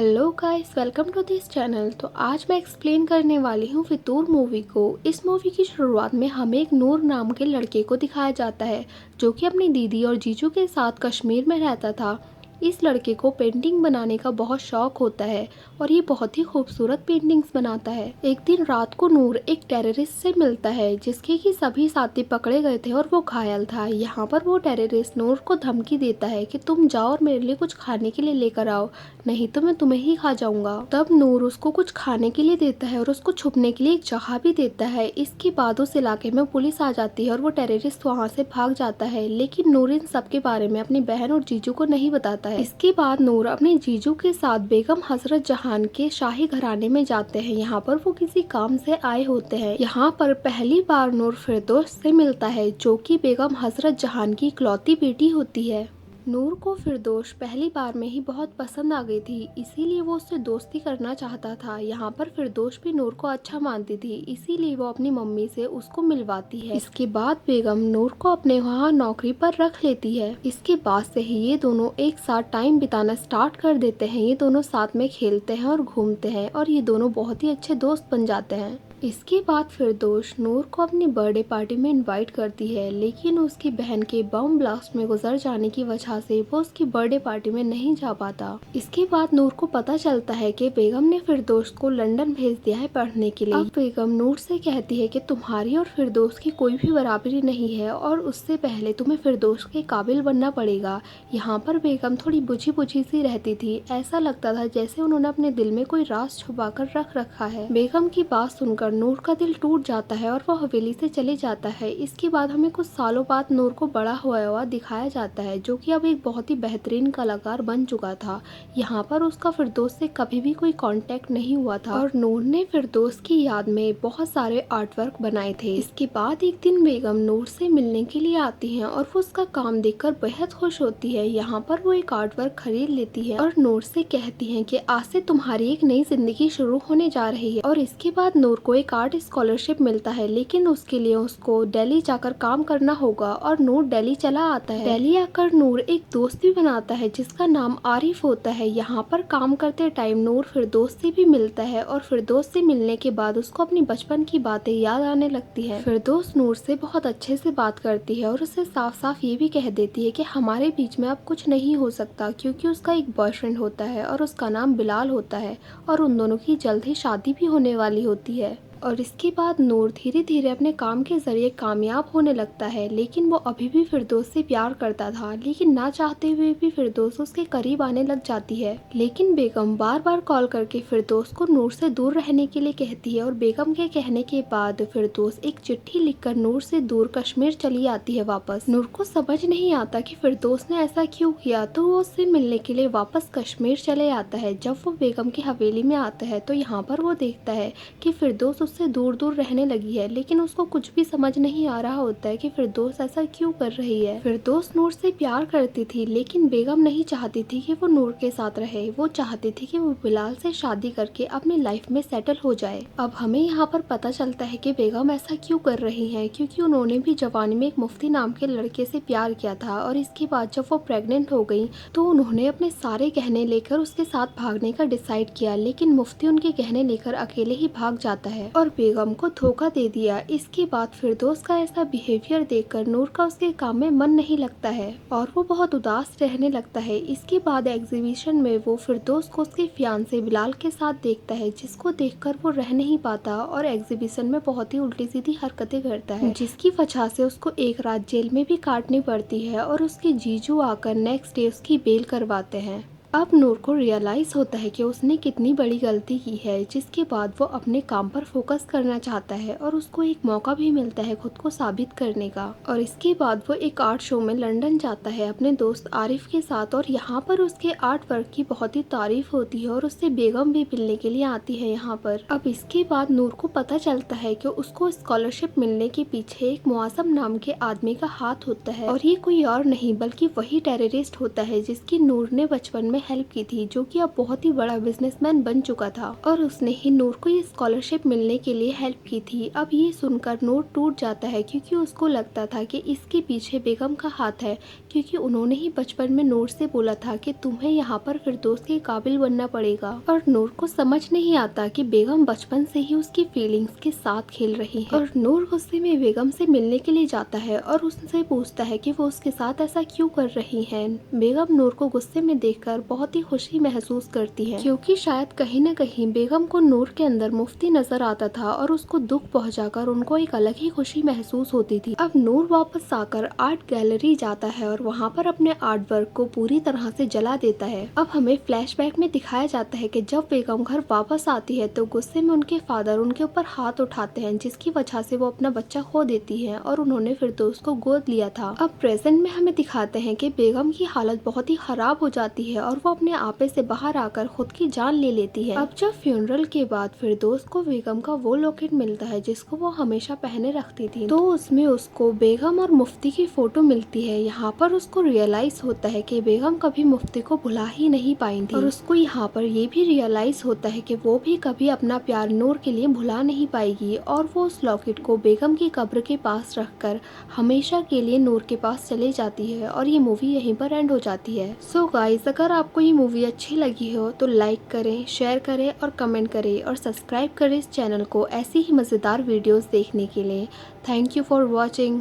Hello guys, welcome to this channel. तो आज मैं एक्सप्लेन करने वाली हूँ फितूर मूवी को। इस मूवी की शुरुआत में हमें एक नूर नाम के लड़के को दिखाया जाता है जो कि अपनी दीदी और जीजू के साथ कश्मीर में रहता था। इस लड़के को पेंटिंग बनाने का बहुत शौक होता है और ये बहुत ही खूबसूरत पेंटिंग्स बनाता है। एक दिन रात को नूर एक टेररिस्ट से मिलता है जिसके कि सभी साथी पकड़े गए थे और वो घायल था। यहाँ पर वो टेररिस्ट नूर को धमकी देता है कि तुम जाओ और मेरे लिए कुछ खाने के लिए लेकर आओ, नहीं तो मैं तुम्हें ही खा जाऊंगा। तब नूर उसको कुछ खाने के लिए देता है और उसको छुपने के लिए एक जगह भी देता है। इसके बाद उस इलाके में पुलिस आ जाती है और वो टेररिस्ट वहाँ से भाग जाता है, लेकिन नूर इन सब के बारे में अपनी बहन और जीजू को नहीं बताता है। इसके बाद नूर अपने जीजू के साथ बेगम हजरत जहान के शाही घराने में जाते हैं। यहाँ पर वो किसी काम से आए होते हैं। यहाँ पर पहली बार नूर फिरदौस से मिलता है जो कि बेगम हजरत जहान की इकलौती बेटी होती है। नूर को फिरदौस पहली बार में ही बहुत पसंद आ गई थी, इसीलिए वो उससे दोस्ती करना चाहता था। यहाँ पर फिरदौस भी नूर को अच्छा मानती थी, इसीलिए वो अपनी मम्मी से उसको मिलवाती है। इसके बाद बेगम नूर को अपने वहाँ नौकरी पर रख लेती है। इसके बाद से ही ये दोनों एक साथ टाइम बिताना स्टार्ट कर देते हैं। ये दोनों साथ में खेलते हैं और घूमते हैं और ये दोनों बहुत ही अच्छे दोस्त बन जाते हैं। इसके बाद फिरदौस नूर को अपनी बर्थडे पार्टी में इनवाइट करती है, लेकिन उसकी बहन के बम ब्लास्ट में गुजर जाने की वजह से वो उसकी बर्थडे पार्टी में नहीं जा पाता। इसके बाद नूर को पता चलता है कि बेगम ने फिरदौस को लंदन भेज दिया है पढ़ने के लिए। अब बेगम नूर से कहती है कि तुम्हारी और फिरदौस की कोई भी बराबरी नहीं है और उससे पहले तुम्हें फिरदौस के काबिल बनना पड़ेगा। यहाँ पर बेगम थोड़ी बुझी बुझी सी रहती थी, ऐसा लगता था जैसे उन्होंने अपने दिल में कोई राज छुपा कर रख रखा है। बेगम की बात सुनकर नूर का दिल टूट जाता है और वो हवेली से चले जाता है। इसके बाद हमें कुछ सालों बाद नूर को बड़ा हुआ दिखाया जाता है जो कि अब एक बहुत ही बेहतरीन कलाकार बन चुका था। यहाँ पर उसका फिरदौस से कभी भी कोई कांटेक्ट नहीं हुआ था और नूर ने फिरदौस की याद में बहुत सारे आर्ट वर्क बनाए थे। इसके बाद एक दिन बेगम नूर से मिलने के लिए आती है और वो उसका काम देखकर बेहद खुश होती है। यहाँ पर वो एक आर्ट वर्क खरीद लेती है और नूर से कहती है कि आज से तुम्हारी एक नई जिंदगी शुरू होने जा रही है। और इसके बाद नूर को एक आर्ट स्कॉलरशिप मिलता है, लेकिन उसके लिए उसको दिल्ली जाकर काम करना होगा और नूर दिल्ली चला आता है। दिल्ली आकर नूर एक दोस्त भी बनाता है जिसका नाम आरिफ होता है। यहाँ पर काम करते टाइम नूर फिरदौस से भी मिलता है और फिरदौस से मिलने के बाद उसको अपनी बचपन की बातें याद आने लगती है। फिरदौस नूर से बहुत अच्छे से बात करती है और उसे साफ साफ ये भी कह देती है कि हमारे बीच में अब कुछ नहीं हो सकता, क्योंकि उसका एक बॉयफ्रेंड होता है और उसका नाम बिलाल होता है और उन दोनों की जल्द ही शादी भी होने वाली होती है। और इसके बाद नूर धीरे धीरे अपने काम के जरिए कामयाब होने लगता है, लेकिन वो अभी भी फिरदौस से प्यार करता था। लेकिन ना चाहते हुए भी फिरदौस उसके करीब आने लग जाती है, लेकिन बेगम बार बार कॉल करके फिरदौस को नूर से दूर रहने के लिए कहती है और बेगम के कहने के बाद फिरदौस एक चिट्ठी लिखकर नूर से दूर कश्मीर चली आती है वापस। नूर को समझ नहीं आता कि फिरदौस ने ऐसा क्यों किया, तो वो उससे मिलने के लिए वापस कश्मीर चले आता है। जब वो बेगम की हवेली में आता है तो यहाँ पर वो देखता है कि फिरदौस उससे दूर दूर रहने लगी है, लेकिन उसको कुछ भी समझ नहीं आ रहा होता है कि फिरदौस ऐसा क्यों कर रही है। फिरदौस नूर से प्यार करती थी, लेकिन बेगम नहीं चाहती थी कि वो नूर के साथ रहे। वो चाहती थी कि वो बिलाल से शादी करके अपनी लाइफ में सेटल हो जाए। अब हमें यहाँ पर पता चलता है कि बेगम ऐसा क्यों कर रही है, क्योंकि उन्होंने भी जवानी में एक मुफ्ती नाम के लड़के से प्यार किया था और इसके बाद जब वो प्रेग्नेंट हो गई तो उन्होंने अपने सारे गहने लेकर उसके साथ भागने का डिसाइड किया, लेकिन मुफ्ती उनके गहने लेकर अकेले ही भाग जाता है और बेगम को धोखा दे दिया। इसके बाद फिरदौस का ऐसा बिहेवियर देखकर नूर का उसके काम में मन नहीं लगता है और वो बहुत उदास रहने लगता है। इसके बाद एग्जीबिशन में वो फिरदौस को उसके फियांसे बिलाल के साथ देखता है, जिसको देखकर वो रह नहीं पाता और एग्जीबिशन में बहुत ही उल्टी सीधी हरकतें करता है, जिसकी वजह से उसको एक रात जेल में भी काटनी पड़ती है और उसके जीजू आकर नेक्स्ट डे उसकी बेल करवाते हैं। अब नूर को रियलाइज होता है कि उसने कितनी बड़ी गलती की है, जिसके बाद वो अपने काम पर फोकस करना चाहता है और उसको एक मौका भी मिलता है खुद को साबित करने का। और इसके बाद वो एक आर्ट शो में लंदन जाता है अपने दोस्त आरिफ के साथ और यहाँ पर उसके आर्ट वर्क की बहुत ही तारीफ होती है और उससे बेगम भी मिलने के लिए आती है यहाँ पर। अब इसके बाद नूर को पता चलता है कि उसको स्कॉलरशिप मिलने के पीछे एक मुआसम नाम के आदमी का हाथ होता है और ये कोई और नहीं बल्कि वही टेररिस्ट होता है जिसकी नूर ने बचपन में में हेल्प की थी, जो कि अब बहुत ही बड़ा बिजनेसमैन बन चुका था और उसने ही नूर को ये स्कॉलरशिप मिलने के लिए हेल्प की थी। अब ये सुनकर नूर टूट जाता है क्योंकि उसको लगता था कि इसके पीछे बेगम का हाथ है, क्योंकि उन्होंने ही बचपन में नूर से बोला था कि तुम्हें यहाँ पर फिरदौस के काबिल बनना पड़ेगा। और नूर को समझ नहीं आता कि बेगम बचपन से ही उसकी फीलिंग्स के साथ खेल रही है। और नूर गुस्से में बेगम से मिलने के लिए जाता है और उससे पूछता है कि वो उसके साथ ऐसा क्यों कर रही है। बेगम नूर को गुस्से में देखकर बहुत ही खुशी महसूस करती है, क्योंकि शायद कहीं न कहीं बेगम को नूर के अंदर मुफ्ती नजर आता था और उसको दुख पहुंचाकर उनको एक अलग ही खुशी महसूस होती थी। अब नूर वापस आकर आर्ट गैलरी जाता है और वहाँ पर अपने आर्ट वर्क को पूरी तरह से जला देता है। अब हमें फ्लैशबैक में दिखाया जाता है कि जब बेगम घर वापस आती है तो गुस्से में उनके फादर उनके ऊपर हाथ उठाते हैं, जिसकी वजह से वो अपना बच्चा खो देती है और उन्होंने फिरदौस को गोद लिया था। अब प्रेजेंट में हमें दिखाते हैं कि बेगम की हालत बहुत ही खराब हो जाती है और वो अपने आपे से बाहर आकर खुद की जान ले लेती है। अब जब फ्यूनरल के बाद फिरदौस को बेगम का वो लॉकेट मिलता है जिसको वो हमेशा पहने रखती थी, तो उसमें उसको बेगम और मुफ्ती की फोटो मिलती है। यहाँ पर उसको रियलाइज होता है कि बेगम कभी मुफ्ती को भुला ही नहीं पाई थी और उसको यहाँ पर ये भी रियलाइज होता है कि वो भी कभी अपना प्यार नूर के लिए भुला नहीं पाएगी और वो उस लॉकेट को बेगम की कब्र के पास रखकर हमेशा के लिए नूर के पास चले जाती है और ये मूवी यहीं पर एंड हो जाती है। सो गाइस, अगर आपको ये मूवी अच्छी लगी हो तो लाइक करें, शेयर करें और कमेंट करें और सब्सक्राइब करें इस चैनल को ऐसी ही मज़ेदार वीडियोस देखने के लिए। Thank you for watching.